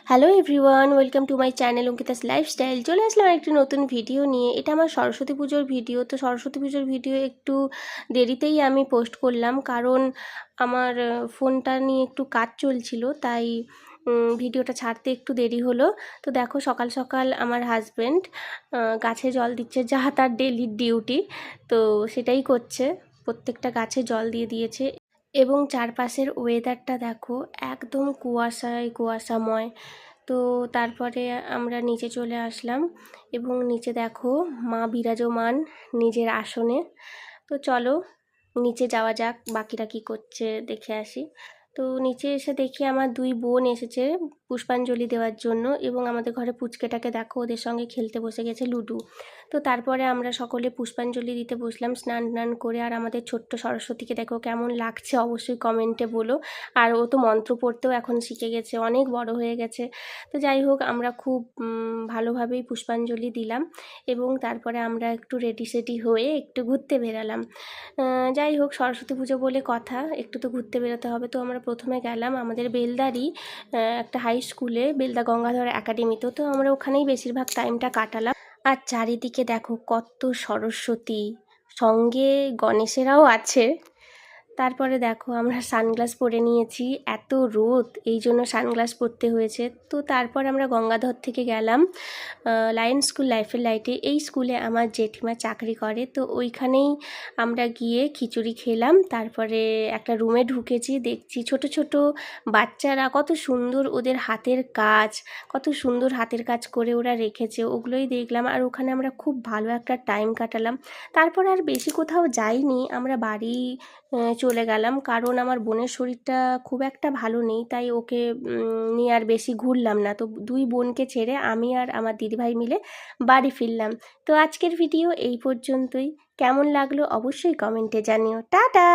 Hello everyone, welcome to my channel Ankita's lifestyle. চলে আসলাম একটি নতুন ভিডিও নিয়ে। এটা আমার সরস্বতী পুজোর ভিডিও। তো সরস্বতী পুজোর ভিডিও একটু দেরিতেই আমি পোস্ট করলাম, কারণ আমার ফোনটা নিয়ে একটু কাজ চলছিল, তাই ভিডিওটা ছাড়তে একটু দেরি হলো। তো দেখো, সকাল সকাল আমার হাজব্যান্ড গাছে জল দিচ্ছে, যা তার ডেলি ডিউটি। তো সেটাই করছে, প্রত্যেকটা গাছে জল দিয়ে দিয়েছে। এবং চারপাশের ওয়েদারটা দেখো, একদম কুয়াশাময়। তো তারপরে আমরা নিচে চলে আসলাম এবং নিচে দেখো মা বিরাজমান নিজের আসনে। তো চলো নিচে যাওয়া যাক, বাকিরা কি করছে দেখে আসি। তো নিচে এসে দেখি আমার দুই বোন এসেছে পুষ্পাঞ্জলি দেওয়ার জন্য, এবং আমাদের ঘরে পুচকেটাকে দেখো ওদের সঙ্গে খেলতে বসে গেছে লুডো। তো তারপরে আমরা সকলে পুষ্পাঞ্জলি দিতে বসলাম স্নান টান করে। আর আমাদের ছোট্ট সরস্বতীকে দেখো কেমন লাগছে অবশ্যই কমেন্টে বলো। আর ও তো মন্ত্র পড়তেও এখন শিখে গেছে, অনেক বড় হয়ে গেছে। তো যাই হোক, আমরা খুব ভালোভাবেই পুষ্পাঞ্জলি দিলাম এবং তারপরে আমরা একটু রেডি সেডি হয়ে একটু ঘুরতে বেরালাম। যাই হোক, সরস্বতী পুজো বলে কথা, একটু তো ঘুরতে বেরোতে হবে। তো আমরা প্রথমে গেলাম আমাদের বেলদারই একটা হাই স্কুলে, বেলদা গঙ্গাধর একাডেমিতে। তো আমরা ওখানেই বেশিরভাগ টাইমটা কাটালাম। আর চারিদিকে দেখো কত সরস্বতী, সঙ্গে গণেশেরাও আছে। তারপরে দেখো আমরা সানগ্লাস পরে নিয়েছি, এত রোদ এই জন্য সানগ্লাস পরতে হয়েছে। তো তারপর আমরা গঙ্গাধর থেকে গেলাম লায়ন স্কুল লাইফের লাইটে। এই স্কুলে আমার জেঠিমা চাকরি করে, তো ওইখানেই আমরা গিয়ে খিচুড়ি খেলাম। তারপরে একটা রুমে ঢুকেছি, দেখছি ছোট ছোট বাচ্চারা কত সুন্দর ওদের হাতের কাজ, কত সুন্দর হাতের কাজ করে ওরা রেখেছে, ওগুলোই দেখলাম। আর ওখানে আমরা খুব ভালো একটা টাইম কাটালাম। তারপর আর বেশি কোথাও যাইনি, আমরা বাড়ি চলে গেলাম, কারণ আমার বোনের শরীরটা খুব একটা ভালো নেই, তাই ওকে নিয়ে আর বেশি ঘুরলাম না। তো দুই বোনকে ছেড়ে আমি আর আমার দিদিভাই মিলে বাড়ি ফিরলাম। তো আজকের ভিডিও এই পর্যন্তই। কেমন লাগলো অবশ্যই কমেন্টে জানিও। টাটা।